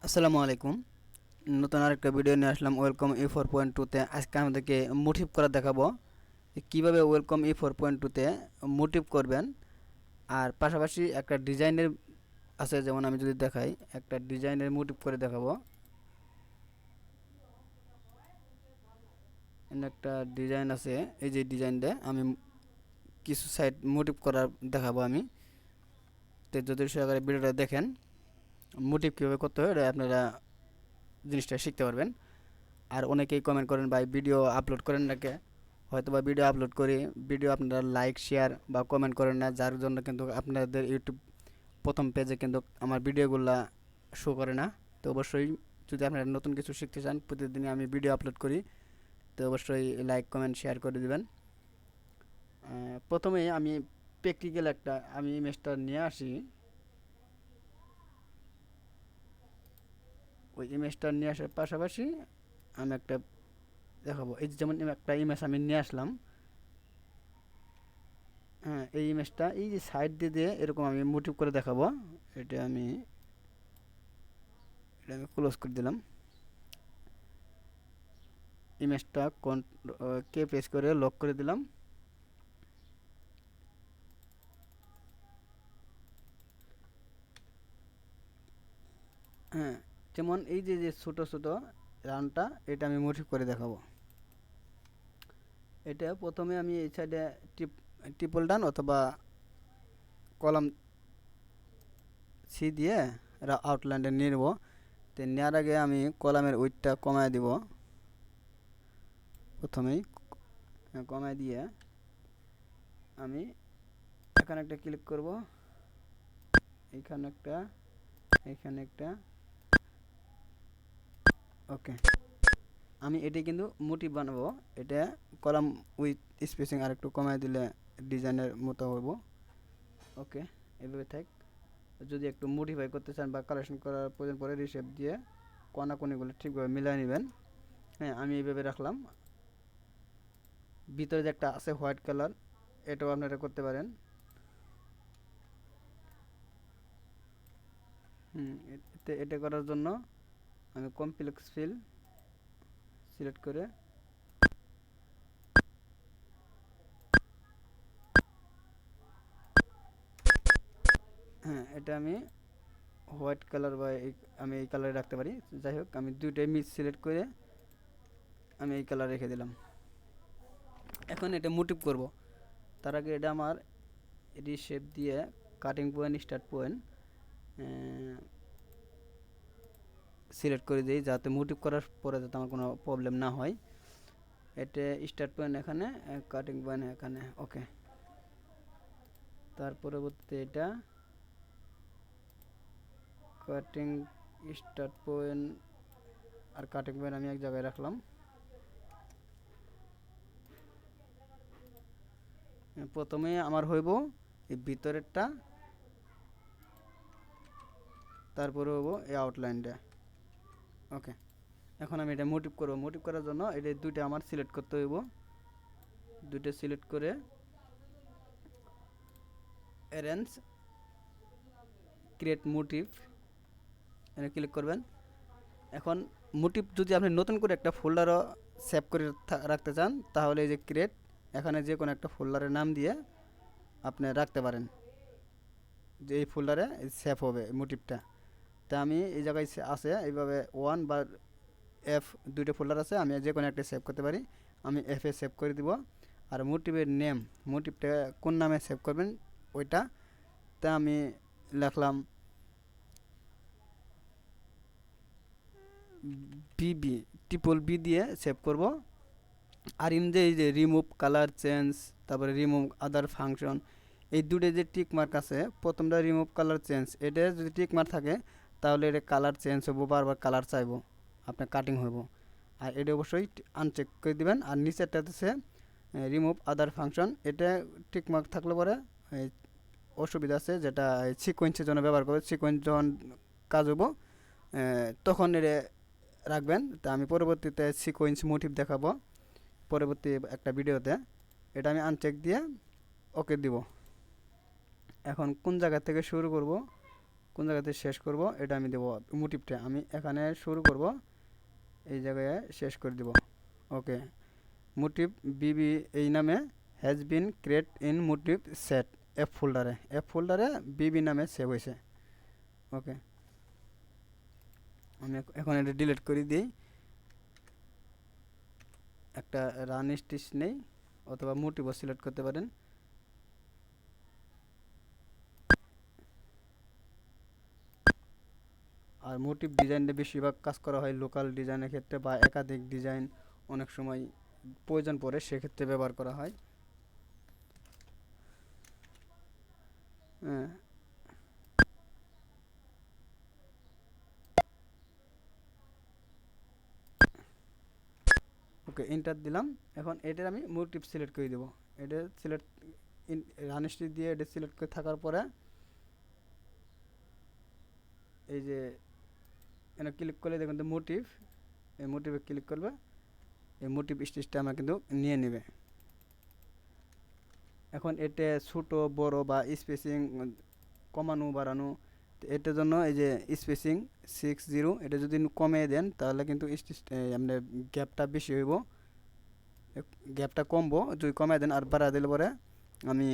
আসসালামু আলাইকুম। নতুন আরেকটা ভিডিও নিয়ে আসলাম ওয়েলকম E4.2-তে। আজকে আমাদেরকে মোটিভ করা দেখাবো যে কীভাবে ওয়েলকম E4.2-তে মোটিভ করবেন। আর পাশাপাশি একটা ডিজাইনের আছে, যেমন আমি যদি দেখাই একটা ডিজাইনের মোটিভ করে দেখাবো। একটা ডিজাইন আছে, এই যে ডিজাইনটা আমি কিছু সাইড মোটিভ করা দেখাবো আমি। তো যদি সহকারে ভিডিওটা দেখেন মোটিভ কীভাবে করতে হয় এটা আপনারা জিনিসটা শিখতে পারবেন। আর অনেকেই কমেন্ট করেন ভাই ভিডিও আপলোড করেন না কে, হয়তো বা ভিডিও আপলোড করি, ভিডিও আপনারা লাইক শেয়ার বা কমেন্ট করেন না, যার জন্য কিন্তু আপনাদের ইউটিউব প্রথম পেজে কিন্তু আমার ভিডিওগুলো শো করে না। তো অবশ্যই যদি আপনারা নতুন কিছু শিখতে চান, প্রতিদিনই আমি ভিডিও আপলোড করি, তো অবশ্যই লাইক কমেন্ট শেয়ার করে দিবেন। প্রথমে আমি প্র্যাকটিক্যাল একটা আমি ইমেজটা নিয়ে আসি। ওই ইমেজটা নিয়ে আসার পাশাপাশি আমি একটা দেখাবো। এই যেমন একটা ইমেজ আমি নিয়ে আসলাম। হ্যাঁ, এই ইমেজটা এই যে সাইড দিয়ে দিয়ে এরকম আমি মোটিভ করে দেখাবো। এটা আমি এটা আমি ক্লোজ করে দিলাম। ইমেজটা কে পেজ করে লক করে দিলাম। হ্যাঁ, যেমন এই যে যে ছোটো ছোটো রাউন্ডটা, এটা আমি মোটিভ করে দেখাবো। এটা প্রথমে আমি এই সাইডে ট্রিপল ডান অথবা কলাম সি দিয়ে আউটলাইনটা নিয়ে নেবো। তো নেওয়ার আগে আমি কলামের উইডথটা কমায় দিব। প্রথমেই কমায় দিয়ে আমি এখানে একটা ক্লিক করব, এইখানে একটা, এখানে একটা। ওকে, আমি এটি কিন্তু মোটিভ বানাবো। এটা কলাম উইথ স্পেসিং আর একটু কমায় দিলে ডিজাইনের মতো হবো। ওকে, এভাবে থাক। যদি একটু মডিফাই করতে চান বা কালেকশন করার প্রয়োজন পড়ে, রিশেপ দিয়ে কোনাকুনিগুলো ঠিকভাবে মিলিয়ে নেবেন। হ্যাঁ, আমি এইভাবে রাখলাম। ভিতরে যে একটা আছে হোয়াইট কালার, এটাও আপনারা করতে পারেন। এটা করার জন্য আমি কমপ্লেক্স ফিল সিলেক্ট করে, হ্যাঁ এটা আমি হোয়াইট কালার বা আমি এই কালারে রাখতে পারি। যাই হোক, আমি দুইটাই মিক্স সিলেক্ট করে আমি এই কালার রেখে দিলাম। এখন এটা মোটিভ করব। তার আগে এটা আমার রিশেপ দিয়ে cutting point start point select করে দিই, যাতে মোটিভ করার পরে যাতে আমার কোনো প্রবলেম না হয়। এটা স্টার্ট পয়েন্ট এখানে, কাটিং পয়েন্ট এখানে। ওকে, তার পরবর্তীতে এটা কাটিং স্টার্ট পয়েন্ট আর কাটিং পয়েন্ট আমি এক জায়গায় রাখলাম। প্রথমে আমার হইব এই ভিতরেরটা, তারপরে হবো এই আউটলাইনটা। ওকে, এখন আমি এটা মোটিভ করব। মোটিভ করার জন্য এটা দুইটা আমার সিলেক্ট করতে হইব। দুইটা সিলেক্ট করে অ্যারেঞ্জ ক্রিয়েট মোটিভ এখানে ক্লিক করবেন। এখন মোটিভ যদি আপনি নতুন করে একটা ফোল্ডারও সেভ করে রাখতে চান, তাহলে এই যে ক্রিয়েট, এখানে যে কোনো একটা ফোল্ডারের নাম দিয়ে আপনি রাখতে পারেন, যে এই ফোল্ডারে সেভ হবে মোটিভটা। তা আমি এই জায়গায় আছে এইভাবে ওয়ান বা এফ, দুইটা ফোল্ডার আছে, আমি যে কোনো একটা সেভ করতে পারি। আমি এফ এ সেভ করে দিব। আর মোটিভের নেম, মোটিভটা কোন নামে সেভ করবেন ওইটা, তা আমি লিখলাম বিবি, ট্রিপল বি দিয়ে সেভ করব। আর ইন যে এই যে রিমুভ কালার চেঞ্জ, তারপরে রিমুভ আদার ফাংশন, এই দুটো যে টিক মার্ক আছে, প্রথমটা রিমুভ কালার চেঞ্জ, এটা যদি টিক মার্ক থাকে তাহলে এটা কালার চেঞ্জ হবো, বারবার কালার চাইবো, আপনার কাটিং হইব। আর এটা অবশ্যই আনচেক করে দিবেন। আর নিচেরটাতে সে রিমুভ আদার ফাংশন, এটা টিক মার্ক থাকলে পরে অসুবিধা আছে, যেটা সিকোয়েন্সের জন্য ব্যবহার করবে। সিকোয়েন্স যখন কাজ হবো তখন এটা রাখবেন। তা আমি পরবর্তীতে সিকোয়েন্স মোটিভ দেখাবো পরবর্তী একটা ভিডিওতে। এটা আমি আনচেক দিয়ে ওকে দিব। এখন কোন জায়গা থেকে শুরু করব, কোন জায়গাতে শেষ করব এটা আমি দেব মোটিভটা আমি এখানে শুরু করব এই জায়গায় শেষ করে দিব ওকে মোটিভ বিবি এই নামে has been create in motive set F ফোল্ডারে বিবি নামে সেভ হয়েছে ওকে আমি এখন এটা ডিলিট করে দিই একটা রান স্টিচ নেই অথবা মোটিভও সিলেক্ট করতে পারেন আর মোটিভ ডিজাইনে বেশিরভাগ কাজ করা হয় লোকাল ডিজাইনের ক্ষেত্রে বা একাধিক ডিজাইন অনেক সময় প্রয়োজন পড়ে সেক্ষেত্রে ব্যবহার করা হয় হ্যাঁ ওকে এন্টার দিলাম এখন এটার আমি মোটিভ সিলেক্ট করে দেবো এটা সিলেক্ট রান স্টিচ দিয়ে এটা সিলেক্ট করে থাকার পরে এই যে এখানে ক্লিক করলে দেখুন তো মোটিভ এই মোটিভে ক্লিক করবে এই মোটিভ স্টিচটা আমরা কিন্তু নিয়ে নেবে এখন এটা ছোট বড় বা স্পেসিং কমানো বাড়ানো এটার জন্য এই যে স্পেসিং 60 এটা যদি কমিয়ে দেন তাহলে কিন্তু আপনার গ্যাপটা বেশি হইব গ্যাপটা কমবো যদি কমিয়ে দেন আর বাড়া দিলে পরে আমি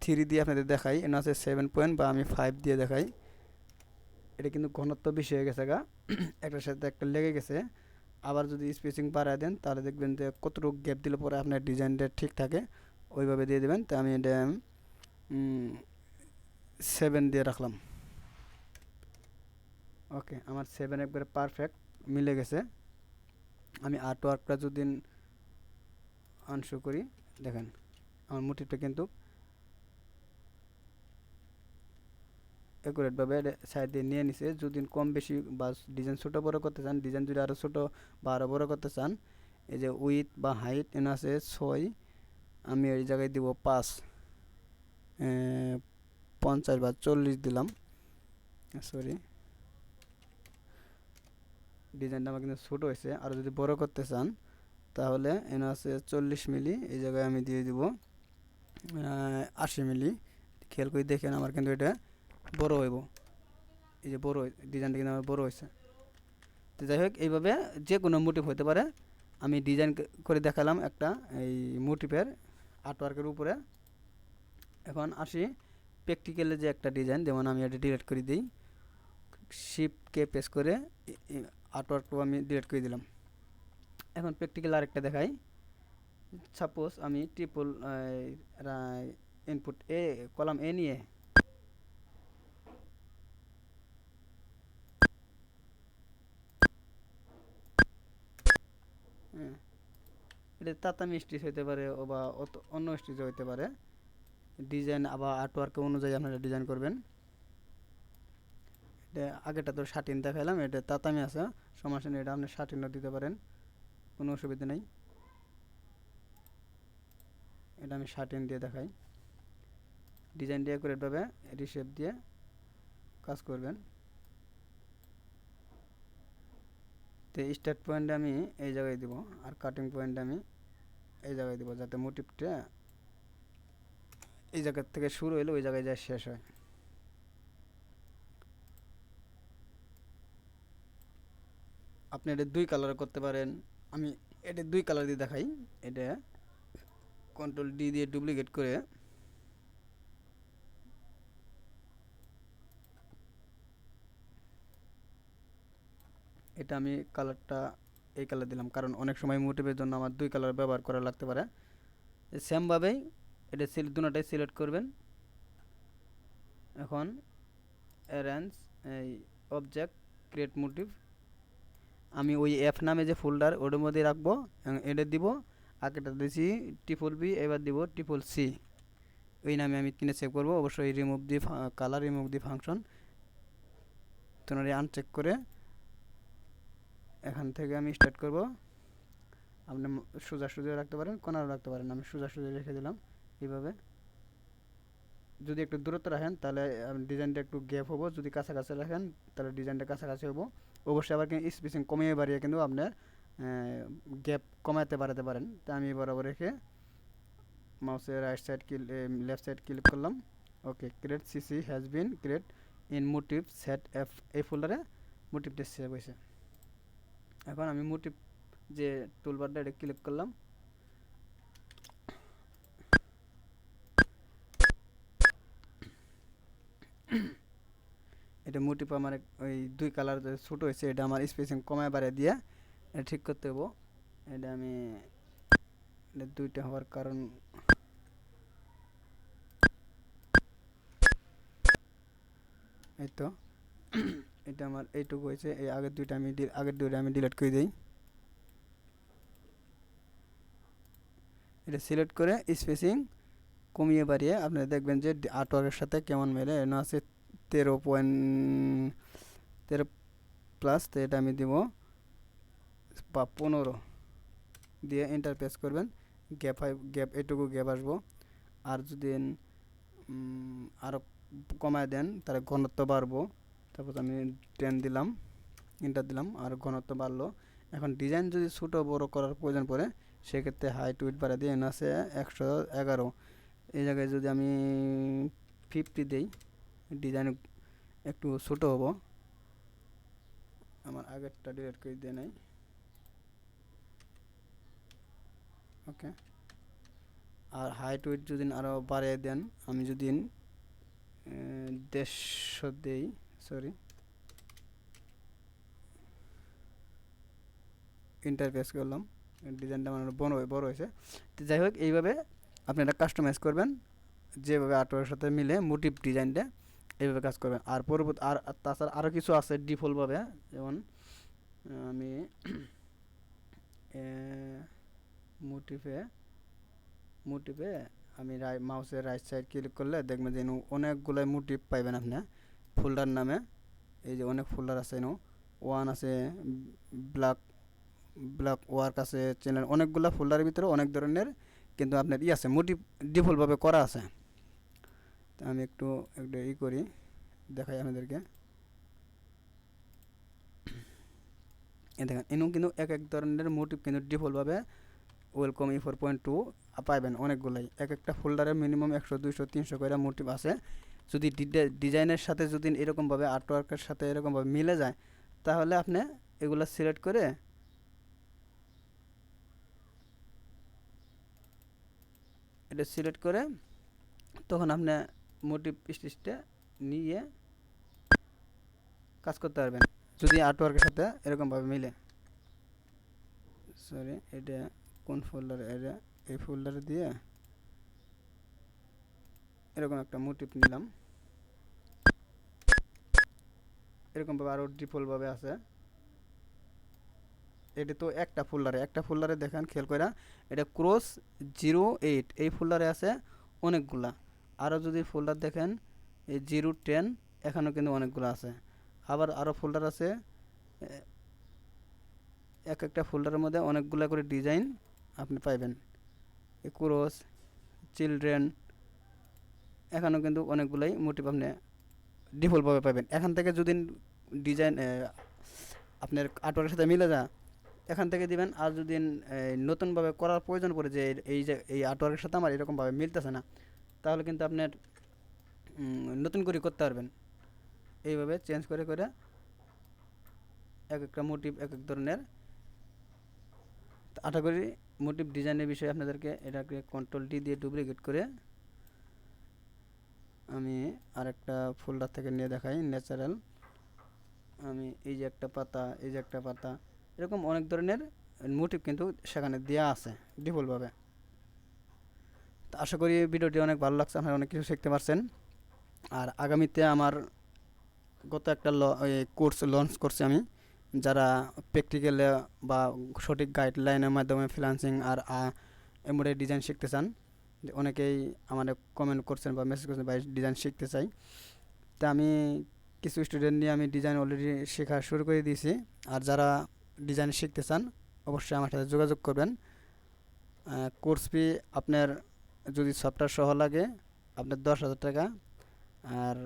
3 দিয়ে আপনাদের দেখাই এখানে আছে 7 পয়েন্ট বা আমি 5 দিয়ে দেখাই এটা কিন্তু ঘনত্ব বেশি হয়ে গেছে গা একটার সাথে একটা লেগে গেছে আবার যদি স্পেসিং বাড়ায় দেন তাহলে দেখবেন যে কতটুকু গ্যাপ দিলে পরে আপনার ডিজাইনটা ঠিক থাকে ওইভাবে দিয়ে দেবেন তো আমি এটা 7 দিয়ে রাখলাম ওকে আমার 7 একবারে পারফেক্ট মিলে গেছে আমি আর্ট ওয়ার্কটা যদি আনশো করি দেখেন আমার মোটিভটা কিন্তু অ্যাকুরেটভাবে সাইড দিয়ে নিয়ে নিছে যদি কম বেশি বা ডিজাইন ছোটো বড়ো করতে চান ডিজাইন যদি আরও ছোটো বা আরও বড়ো করতে চান এই যে উইথ বা হাইট এনে আছে 6 আমি এই জায়গায় দিব 5 50 বা 40 দিলাম সরি ডিজাইনটা আমার কিন্তু ছোটো হয়েছে আর যদি বড় করতে চান তাহলে এনে আছে 40 মিলি এই জায়গায় আমি দিয়ে দিব 80 মিলি খেয়াল করে দেখেন আমার কিন্তু এটা বড় হইব এই যে বড় ডিজাইনটা কিন্তু আমার বড় হয়েছে তো যাই হোক এইভাবে যে কোনো মোটিভ হতে পারে আমি ডিজাইন করে দেখালাম একটা এই মোটিভের আর্টওয়ার্কের উপরে এখন আসি প্র্যাকটিক্যালে যে একটা ডিজাইন যেমন আমি এটা ডিলিট করে দিই শিফটকে প্রেস করে আর্টওয়ার্কটাও আমি ডিলিট করে দিলাম এখন প্র্যাকটিক্যাল আরেকটা দেখাই সাপোজ আমি ট্রিপল ইনপুট এ কলাম এ নিয়ে এটা তাতামি স্টিচ হতে পারে বা অন্য স্টিচও হতে পারে ডিজাইন আবার আর্টওয়ার্ক অনুযায়ী আপনারা ডিজাইন করবেন এটা আগেটা তো 13 দেখাইলাম এটা তাতামি আছে সমস্যা নেই এটা আপনি 13ও দিতে পারেন কোনো অসুবিধা নেই এটা আমি 13 দিয়ে দেখাই ডিজাইন দিয়ে অ্যাকুরেটভাবে রিশেপ দিয়ে কাজ করবেন তো স্টার্ট পয়েন্ট আমি এই জায়গায় দিব আর কাটিং পয়েন্ট আমি এই জায়গায় দিব যাতে মোটিভটা এই জায়গা থেকে শুরু হইলে ওই জায়গায় যায় শেষ হয় আপনি এটা 2 কালার করতে পারেন আমি এটা 2 কালার দিয়ে দেখাই এটা কন্ট্রোল ডি দিয়ে ডুপ্লিকেট করে এটা আমি কালারটা এই কালার দিলাম কারণ অনেক সময় মোটিভের জন্য আমার 2 কালার ব্যবহার করা লাগতে পারে সেম ভাবেই এটা দুটোটাই সিলেক্ট করবেন এখন অ্যারেঞ্জ এই অবজেক্ট ক্রিয়েট মোটিভ আমি ওই এফ নামে যে ফোল্ডার ওর মধ্যে রাখবো এটা দিব আগেটা দিয়েছি ট্রিপল বি এবার দিব ট্রিপল সি ওই নামে আমি কিনে সেভ করবো অবশ্যই remove the colour remove the function তোনারে আনচেক করে এখান থেকে আমি স্টার্ট করব আপনি সোজা সোজা রাখতে পারেন কোনাও রাখতে পারেন আমি সোজা সোজা রেখে দিলাম এইভাবে যদি একটু দূরত্ব রাখেন তাহলে ডিজাইনটা একটু গ্যাপ হবো যদি কাছাকাছি রাখেন তাহলে ডিজাইনটা কাছাকাছি হবো অবশ্যই আবার কিন্তু স্পেসিং কমিয়ে বাড়িয়ে কিন্তু আপনার গ্যাপ কমাতে বাড়াতে পারেন তা আমি বরাবর রেখে মাউসের right side left side click করলাম okay create CC has been create in motive set F, এই ফোল্ডারে মোটিভটা সেভ হয়েছে। এখন আমি মোটিভ যে টুলবারটা এটা ক্লিক করলাম, এটা মোটিভ আমার ওই 2 কালার ছোটো হয়েছে, এটা আমার স্পেসিং কমায় বাড়িয়ে দিয়ে এটা ঠিক করতে হবো। এটা আমি এটা 2টা হওয়ার কারণ এই তো এটা আমার এইটুকু হয়েছে, এই আগের 2টা আমি ডিলিট করে দিই। এটা সিলেক্ট করে স্পেসিং কমিয়ে বাড়িয়ে আপনারা দেখবেন যে আর্টওয়ার্কের সাথে কেমন মেলে। এখানে আছে 13 প্লাস, তো এটা আমি দিব 15 দিয়ে এন্টার প্রেস করবেন। গ্যাপ এটুকু গ্যাপ আসবো। আর যদি আরও কমায় দেন তাহলে ঘনত্ব বাড়বো। তারপর আমি 10 দিলাম, এন্টার দিলাম, আর ঘনত্ব বাড়লো। এখন ডিজাইন যদি ছোটো বড়ো করার প্রয়োজন পড়ে সেক্ষেত্রে হাইট উইডথ বাড়া দিয়ে এনে আছে 111। এই জায়গায় যদি আমি 50 দিই, ডিজাইন একটু ছোটো হবো। আমার আগেরটা ডিলিট করে দিয়ে নাই, ওকে। আর হাইট উইডথ যদি আরও বাড়িয়ে দেন, আমি যদি 150 দিই, সরি ইন্টারফেস করলাম, ডিজাইনটা আমার বড় হয়েছে। তো যাই হোক, এইভাবে আপনারা কাস্টমাইজ করবেন, যেভাবে আর্টওয়ার্কের সাথে মিলে মোটিভ ডিজাইনটা এইভাবে কাজ করবেন। আর পরবর্তী আর তাছাড়া আরও কিছু আছে ডিফল্টভাবে, যেমন আমি মোটিভে আমি মাউসের রাইট সাইড ক্লিক করলে দেখবেন যে অনেকগুলো মোটিভ পাইবেন আপনি ফোল্ডার নামে। এই যে অনেক ফোল্ডার আছে, ওয়ান আছে, ব্ল্যাক ওয়ার্ক আছে, চ্যানেল, অনেকগুলো ফোল্ডারের ভিতরে অনেক ধরনের কিন্তু আপনার আছে মোটিভ ডিফল্টভাবে করা আছে। তো আমি একটু করি, দেখাই আপনাদেরকে। এই দেখেন কিন্তু এক ধরনের মোটিভ কিন্তু ডিফল্টভাবে ওয়েলকম E4.2 পাইবেন অনেকগুলাই। একটা ফোল্ডারে মিনিমাম 100 200 300 করে মোটিভ আছে। যদি ডিজাইনের সাথে যদি এরকমভাবে আর্টওয়ার্কের সাথে এরকমভাবে মিলে যায়, তাহলে আপনি এগুলো সিলেক্ট করে তখন আপনি মোটিভ স্টিচটা নিয়ে কাজ করতে পারবেন, যদি আর্টওয়ার্কের সাথে এরকমভাবে মিলে। সরি, এটা কোন ফোল্ডারে? এই ফোল্ডারে দিয়ে এরকম একটা মোটিভ নিলাম। এরকমভাবে আরও ডিফল্টভাবে আছে। এটা তো একটা ফোল্ডারে দেখেন খেয়াল করে, এটা ক্রস 08 এই ফোল্ডারে আছে অনেকগুলা। আরও যদি ফোল্ডার দেখেন এই 010, এখানেও কিন্তু অনেকগুলো আছে। আবার আরও ফোল্ডার আছে, একটা ফোল্ডারের মধ্যে অনেকগুলো করে ডিজাইন আপনি পাইবেন। এই ক্রস, চিলড্রেন, এখানেও কিন্তু অনেকগুলাই মোটিভ আপনি ডিফল্টভাবে পাবেন। এখান থেকে যদি ডিজাইন আপনার আর্টওয়ার্কের সাথে মিলে যায়, এখান থেকে দিবেন। আর যদি নতুনভাবে করার প্রয়োজন পড়ে যে এই আর্টওয়ার্কের সাথে আমার এরকমভাবে মিলতেছে না, তাহলে কিন্তু আপনার নতুন করে করতে পারবেন। এইভাবে চেঞ্জ করে একটা মোটিভ এক ধরনের। আশা করি মোটিভ ডিজাইনের বিষয়ে আপনাদেরকে এটাকে Ctrl+D দিয়ে ডুপ্লিকেট করে আমি আরেকটা ফোল্ডার থেকে নিয়ে দেখাই। ন্যাচারাল, আমি এই যে একটা পাতা, এরকম অনেক ধরনের মোটিভ কিন্তু সেখানে দেওয়া আছে ডিফল্টভাবে। তো আশা করি ভিডিওটি অনেক ভালো লাগছে, আপনারা অনেক কিছু শিখতে পারছেন। আর আগামীতে আমার গত একটা কোর্স লঞ্চ করছি আমি, যারা প্র্যাকটিক্যালে বা সঠিক গাইডলাইনের মাধ্যমে ফ্রিল্যান্সিং আর এমব্রয়ডারি ডিজাইন শিখতে চান। অনেকেই আমাদের কমেন্ট করছেন বা মেসেজ করছেন, বা ডিজাইন শিখতে চাই। তা আমি কিছু স্টুডেন্ট নিয়ে আমি ডিজাইন অলরেডি শেখা শুরু করে দিয়েছি। আর যারা ডিজাইন শিখতে চান অবশ্যই আমার সাথে যোগাযোগ করবেন। কোর্স ফি আপনার যদি সফটওয়্যার সহ লাগে আপনার 10,000 টাকা। আর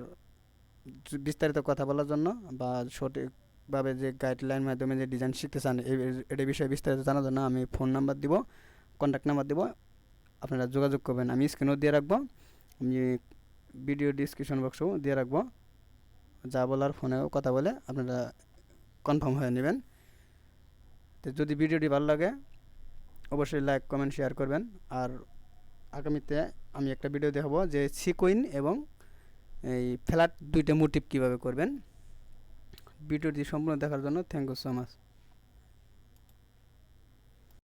বিস্তারিত কথা বলার জন্য বা সঠিকভাবে যে গাইডলাইন মাধ্যমে যে ডিজাইন শিখতে চান এটা বিষয়ে বিস্তারিত জানার জন্য আমি ফোন নাম্বার দিব, কন্ট্যাক্ট নাম্বার দিব, আপনারা যোগাযোগ করবেন। আমি স্ক্রিনেও দিয়ে রাখবো, আমি ভিডিও ডিসক্রিপশন বক্সেও দিয়ে রাখবো, যা বলার ফোনেও কথা বলে আপনারা কনফার্ম হয়ে নেবেন। তো যদি ভিডিওটি ভালো লাগে অবশ্যই লাইক কমেন্ট শেয়ার করবেন। আর আগামীতে আমি একটা ভিডিও দেখাবো যে সিকোয়েন এবং এই ফ্ল্যাট দুইটা মোটিভ কীভাবে করবেন। ভিডিওটি সম্পূর্ণ দেখার জন্য থ্যাংক ইউ সো মাচ।